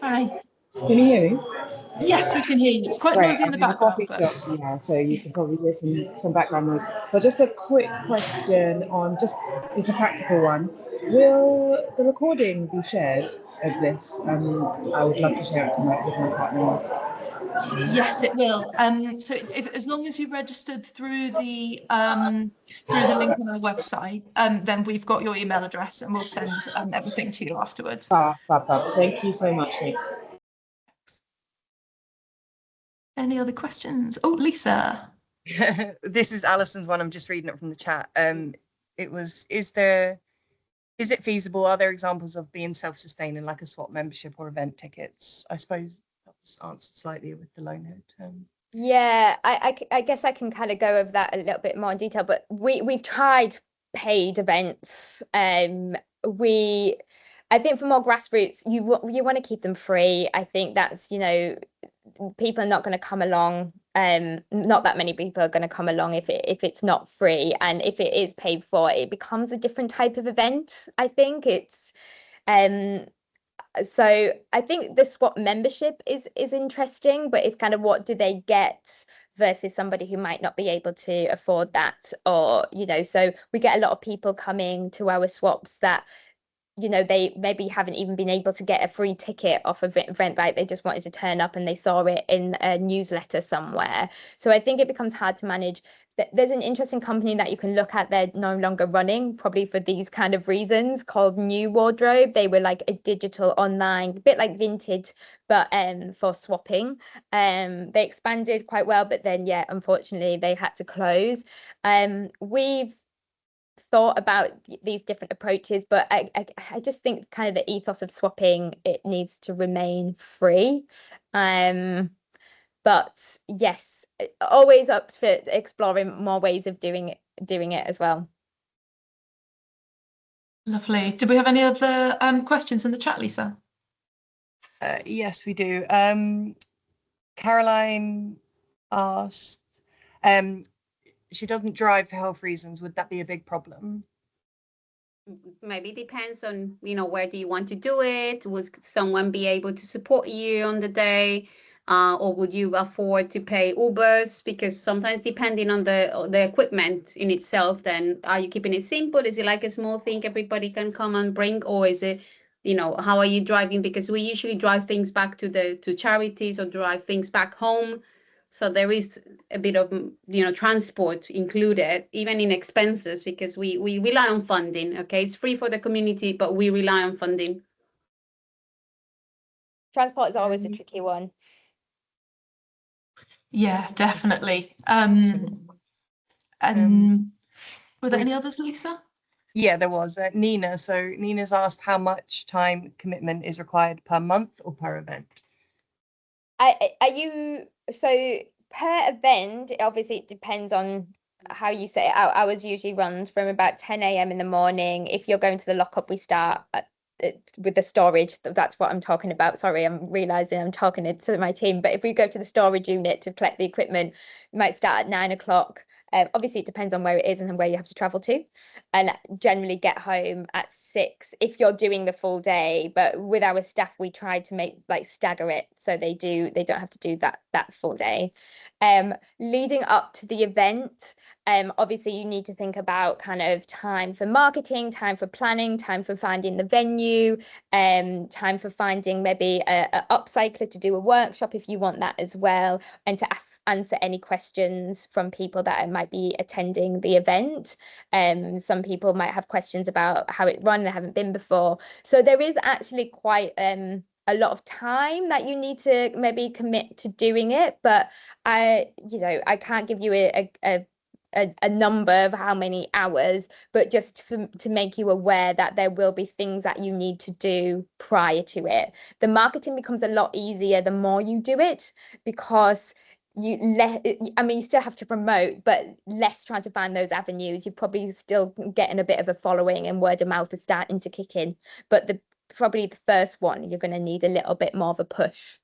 Hi. Can you hear me? Yes, we can hear you. It's quite noisy in the background. Shop, yeah, so you can probably hear some background noise. But just a quick question on it's a practical one. Will the recording be shared of this? I would love to share it tonight with my partner. Yes, it will. So as long as you registered through the link on our website, then we've got your email address and we'll send everything to you afterwards. Thank you so much. Thanks. Any other questions? Oh, Lisa. This is Alison's one. I'm just reading it from the chat. Is it feasible? Are there examples of being self-sustaining, like a swap membership or event tickets? I suppose that was answered slightly with the LOANHOOD. Yeah, I guess I can kind of go over that a little bit more in detail, but we've tried paid events. I think for more grassroots, you want to keep them free. I think that's, people are not going to come along. Not that many people are going to come along if it's not free, and if it is paid for, it becomes a different type of event. I think it's so I think the swap membership is interesting, but it's kind of what do they get versus somebody who might not be able to afford that, or so we get a lot of people coming to our swaps that they maybe haven't even been able to get a free ticket off of Eventbrite. They just wanted to turn up and they saw it in a newsletter somewhere. So I think it becomes hard to manage. There's an interesting company that you can look at. They're no longer running, probably for these kind of reasons, called New Wardrobe. They were like a digital online, a bit like Vinted, but for swapping. They expanded quite well, but then unfortunately they had to close. We've thought about these different approaches, but I just think kind of the ethos of swapping, it needs to remain free. But yes, always up for exploring more ways of doing it as well. Lovely. Do we have any other questions in the chat, Lisa? Yes, we do. Caroline asked, she doesn't drive for health reasons. Would that be a big problem? Maybe depends on, where do you want to do it? Would someone be able to support you on the day? Or would you afford to pay Ubers? Because sometimes depending on the equipment in itself, then are you keeping it simple? Is it like a small thing everybody can come and bring? Or is it, how are you driving? Because we usually drive things back to charities or drive things back home. So there is a bit of, transport included, even in expenses, because we rely on funding. Okay, it's free for the community, but we rely on funding. Transport is always a tricky one. Yeah, definitely. Were there any others, Lisa? Yeah, there was. Nina. So Nina's asked how much time commitment is required per month or per event. So per event, obviously it depends on how you set it out. Ours usually runs from about 10 a.m. in the morning. If you're going to the lockup, we start with the storage. That's what I'm talking about. Sorry, I'm realizing I'm talking to my team. But if we go to the storage unit to collect the equipment, we might start at 9 o'clock. Obviously, it depends on where it is and where you have to travel to, and generally get home at 6 if you're doing the full day. But with our staff, we try to make stagger it so they don't have to do that full day. Leading up to the event, obviously you need to think about kind of time for marketing, time for planning, time for finding the venue, time for finding maybe a upcycler to do a workshop if you want that as well, and to answer any questions from people that might be attending the event. Some people might have questions about how it run, they haven't been before. So there is actually quite a lot of time that you need to maybe commit to doing it, but I can't give you a number of how many hours, but just to make you aware that there will be things that you need to do prior to it. The marketing becomes a lot easier the more you do it, because you still have to promote, but less trying to find those avenues. You're probably still getting a bit of a following, and word of mouth is starting to kick in, but probably the first one, you're going to need a little bit more of a push.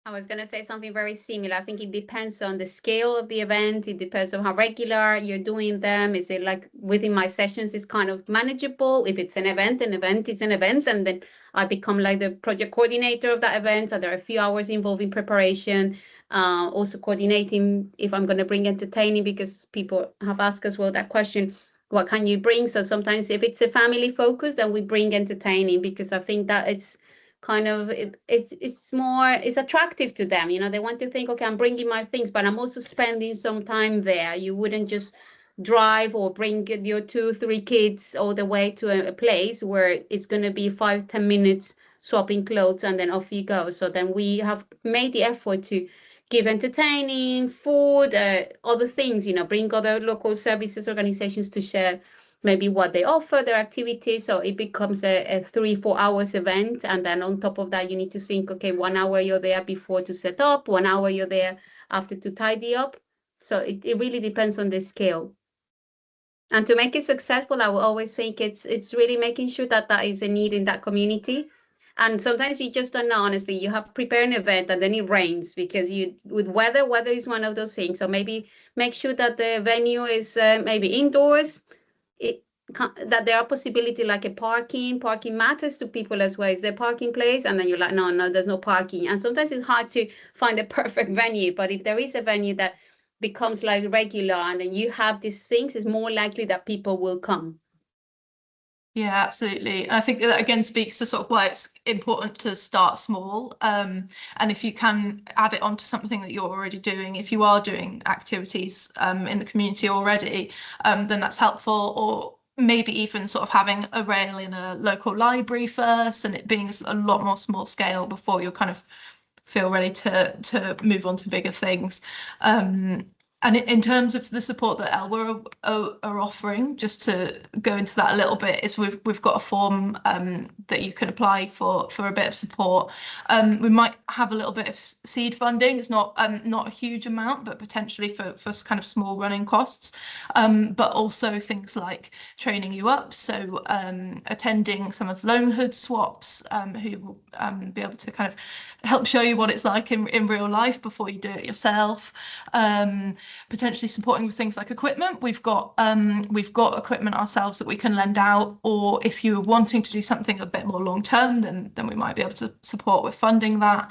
I was going to say something very similar. I think it depends on the scale of the event. It depends on how regular you're doing them. Is it like within my sessions is kind of manageable? If it's an event is an event, and then I become like the project coordinator of that event. So there are a few hours involved in preparation, also coordinating if I'm going to bring entertaining, because people have asked as well that question. What can you bring? So sometimes if it's a family focus, then we bring entertaining, because I think that it's kind of, it's attractive to them. They want to think, okay, I'm bringing my things, but I'm also spending some time there. You wouldn't just drive or bring your 2-3 kids all the way to a place where it's going to be 5-10 minutes swapping clothes and then off you go. So then we have made the effort to give entertaining, food, other things, bring other local services organizations to share maybe what they offer, their activities. So it becomes a 3-4 hours event. And then on top of that, you need to think, okay, 1 hour you're there before to set up, 1 hour you're there after to tidy up. So it really depends on the scale. And to make it successful, I will always think it's really making sure that that is a need in that community. And sometimes you just don't know, honestly. You have prepared an event and then it rains, because with weather is one of those things. So maybe make sure that the venue is maybe indoors, that there are possibility like a parking matters to people as well. Is there parking place? And then you're like, no, there's no parking. And sometimes it's hard to find a perfect venue. But if there is a venue that becomes like regular, and then you have these things, it's more likely that people will come. Yeah, absolutely. I think that again speaks to sort of why it's important to start small. And if you can add it onto something that you're already doing, if you are doing activities in the community already, then that's helpful. Or maybe even sort of having a rail in a local library first, and it being a lot more small scale before you kind of feel ready to move on to bigger things. And in terms of the support that ELWA are offering, just to go into that a little bit, is we've got a form that you can apply for a bit of support. We might have a little bit of seed funding. It's not a huge amount, but potentially for kind of small running costs. But also things like training you up. So attending some of LOANHOOD swaps, who will be able to kind of help show you what it's like in real life before you do it yourself. Potentially supporting with things like equipment. We've got equipment ourselves that we can lend out, or if you're wanting to do something a bit more long term, then we might be able to support with funding that.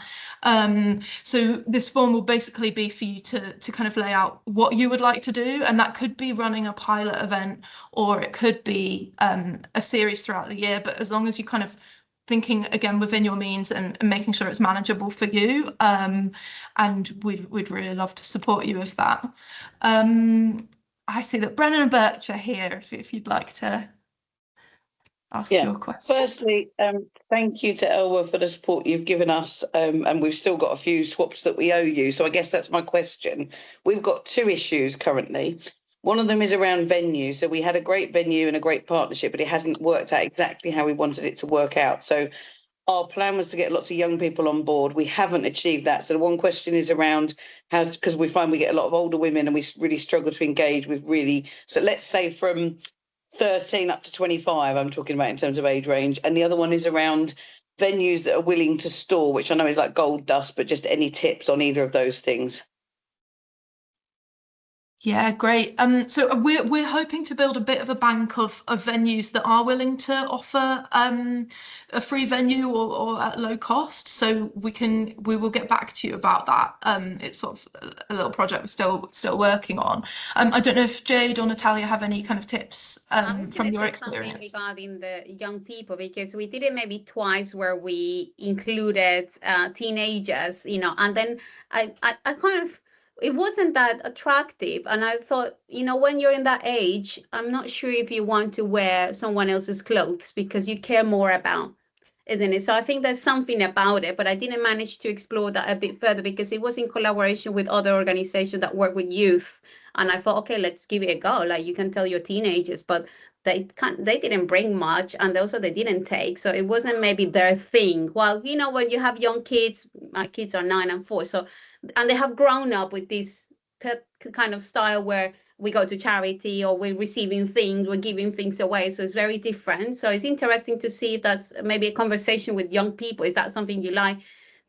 So this form will basically be for you to kind of lay out what you would like to do, and that could be running a pilot event, or it could be a series throughout the year. But as long as you kind of thinking again within your means and making sure it's manageable for you, and we'd really love to support you with that. I see that Brennan and Birch are here if you'd like to ask your question. Firstly, thank you to ELWA for the support you've given us, and we've still got a few swaps that we owe you, so I guess that's my question. We've got 2 issues currently. One of them is around venue. So we had a great venue and a great partnership, but it hasn't worked out exactly how we wanted it to work out. So our plan was to get lots of young people on board. We haven't achieved that. So the one question is around how, because we find we get a lot of older women and we really struggle to engage with so let's say from 13 up to 25, I'm talking about in terms of age range. And the other one is around venues that are willing to store, which I know is like gold dust, but just any tips on either of those things? Yeah, great. So we're hoping to build a bit of a bank of venues that are willing to offer a free venue or at low cost. So we will get back to you about that. It's sort of a little project we're still working on. I don't know if Jade or Natalia have any kind of tips I was from going to your say something experience. regarding the young people, because we did it maybe twice where we included teenagers, and then I kind of, it wasn't that attractive. And I thought, when you're in that age, I'm not sure if you want to wear someone else's clothes because you care more about, isn't it? So I think there's something about it, but I didn't manage to explore that a bit further because it was in collaboration with other organizations that work with youth. And I thought, okay, let's give it a go. Like, you can tell your teenagers, but they didn't bring much, and also they didn't take. So it wasn't maybe their thing. Well, when you have young kids, my kids are 9 and 4, so, and they have grown up with this kind of style where we go to charity or we're receiving things, we're giving things away. So it's very different. So it's interesting to see if that's maybe a conversation with young people. Is that something you like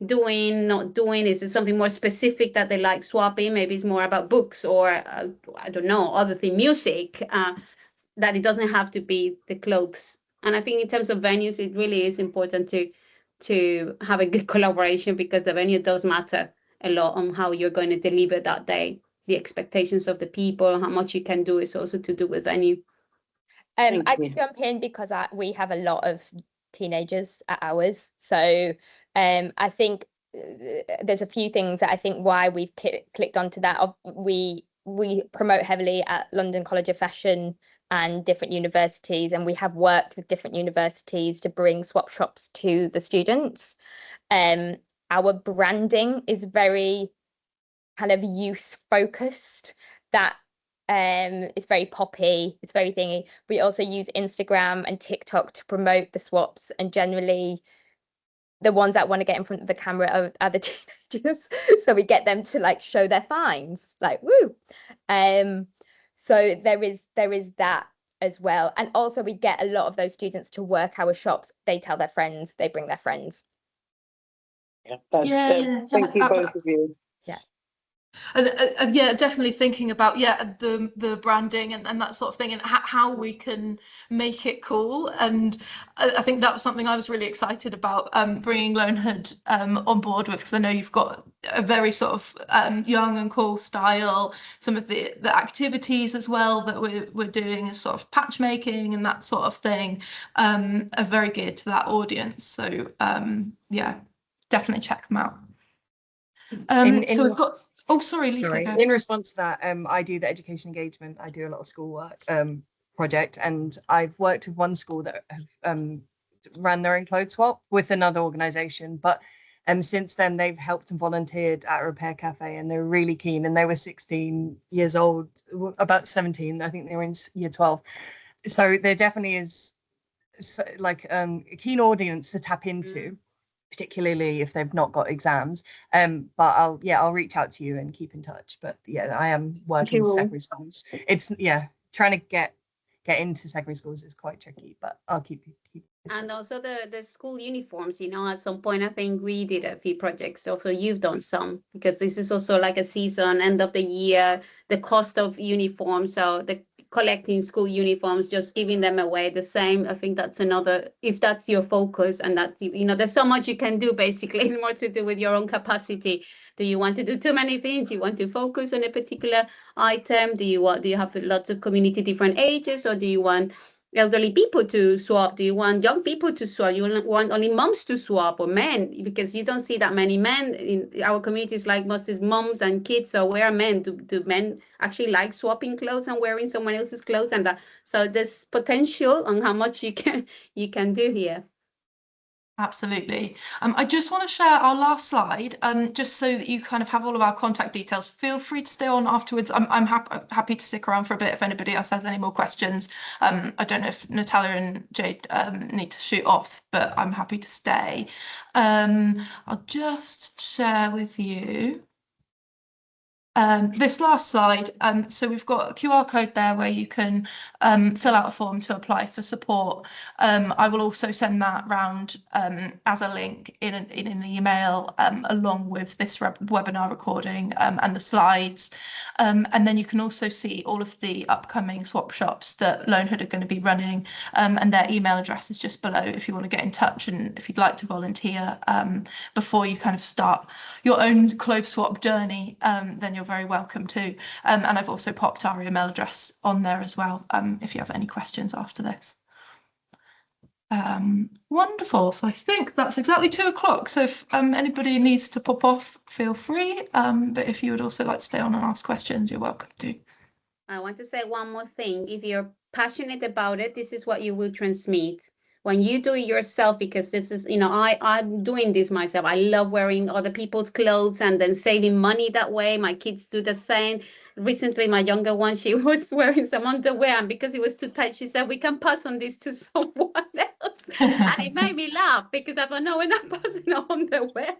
doing, not doing? Is it something more specific that they like swapping? Maybe it's more about books or I don't know, other thing, music, that it doesn't have to be the clothes. And I think in terms of venues, it really is important to have a good collaboration, because the venue does matter a lot on how you're going to deliver that day. The expectations of the people, how much you can do, is also to do with venue. I could jump in because we have a lot of teenagers at ours. So I think there's a few things that I think why we've clicked onto that. We promote heavily at London College of Fashion and different universities, and we have worked with different universities to bring swap shops to the students. Our branding is very kind of youth focused. That it's very poppy, it's very thingy. We also use Instagram and TikTok to promote the swaps, and generally the ones that want to get in front of the camera are the teenagers. So we get them to like show their finds, like woo. So there is that as well. And also we get a lot of those students to work our shops. They tell their friends, they bring their friends. Yeah, thank you both of you. Yeah. And yeah, definitely thinking about the branding and that sort of thing, and how we can make it cool. And I think that was something I was really excited about bringing LOANHOOD on board with, because I know you've got a very sort of young and cool style. Some of the activities as well that we're doing is sort of patch making and that sort of thing are very geared to that audience. So yeah, definitely check them out. So we've got, oh sorry Lisa, sorry, in response to that, I do the education engagement. I do a lot of schoolwork project, and I've worked with one school that have ran their own clothes swap with another organization, but since then they've helped and volunteered at a repair cafe, and they're really keen, and they were 16 years old, about 17, I think they were in year 12. So there definitely is like a keen audience to tap into, particularly if they've not got exams. But I'll reach out to you and keep in touch. But yeah, I am working with secondary schools. It's trying to get into secondary schools is quite tricky, but I'll keep and also the school uniforms, at some point I think we did a few projects. Also you've done some, because this is also like a season, end of the year, the cost of uniforms, so the collecting school uniforms, just giving them away the same. I think that's another, if that's your focus, and that's, there's so much you can do. Basically it's more to do with your own capacity. Do you want to do too many things? Do you want to focus on a particular item? Do you have lots of community, different ages, or do you want elderly people to swap? Do you want young people to swap? You want only moms to swap, or men? Because you don't see that many men in our communities, like most is moms and kids. So where are men? Do men actually like swapping clothes and wearing someone else's clothes? And that, so there's potential on how much you can do here. Absolutely. I just want to share our last slide, just so that you kind of have all of our contact details. Feel free to stay on afterwards. I'm happy to stick around for a bit if anybody else has any more questions. I don't know if Natalia and Jade need to shoot off, but I'm happy to stay. I'll just share with you. This last slide, so we've got a QR code there where you can fill out a form to apply for support. I will also send that round as a link in an email along with this webinar recording and the slides. And then you can also see all of the upcoming swap shops that LOANHOOD are going to be running, and their email address is just below if you want to get in touch and if you'd like to volunteer before you kind of start your own clothes swap journey, then you're very welcome to. And I've also popped our email address on there as well if you have any questions after this. Wonderful. So I think that's exactly 2 o'clock. So if anybody needs to pop off, feel free. But if you would also like to stay on and ask questions, you're welcome to. I want to say one more thing. If you're passionate about it, this is what you will transmit. When you do it yourself, because this is, you know, I'm doing this myself. I love wearing other people's clothes and then saving money that way. My kids do the same. Recently, my younger one, she was wearing some underwear, and because it was too tight, she said, we can pass on this to someone else. And it made me laugh because I thought, no, we're not passing on underwear.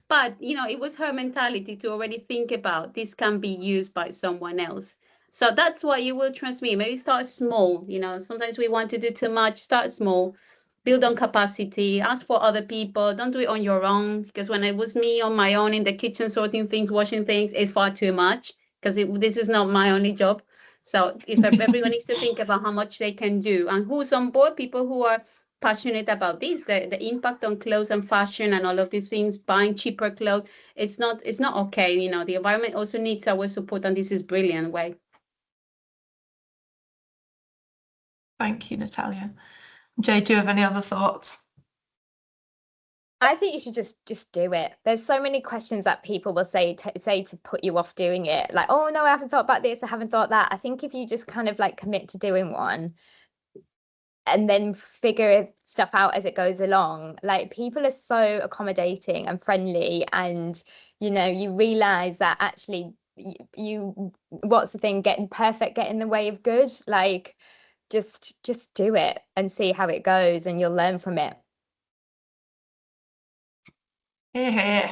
But, you know, it was her mentality to already think about this can be used by someone else. So that's what you will transmit. Maybe start small. You know, sometimes we want to do too much. Start small. Build on capacity, ask for other people, don't do it on your own, because when it was me on my own in the kitchen sorting things, washing things, it's far too much, because this is not my only job. So if everyone needs to think about how much they can do and who's on board, people who are passionate about this, the impact on clothes and fashion and all of these things, buying cheaper clothes, it's not okay. You know, the environment also needs our support, and this is brilliant way. Thank you, Natalia. Jade, do you have any other thoughts? I think you should just do it. There's so many questions that people will say to put you off doing it. Like, oh no, I haven't thought about this, I haven't thought that. I think if you just kind of like commit to doing one and then figure stuff out as it goes along, like people are so accommodating and friendly, and you know, you realize that actually you what's the thing, getting perfect get in the way of good. Like just do it and see how it goes, and you'll learn from it. Here, here.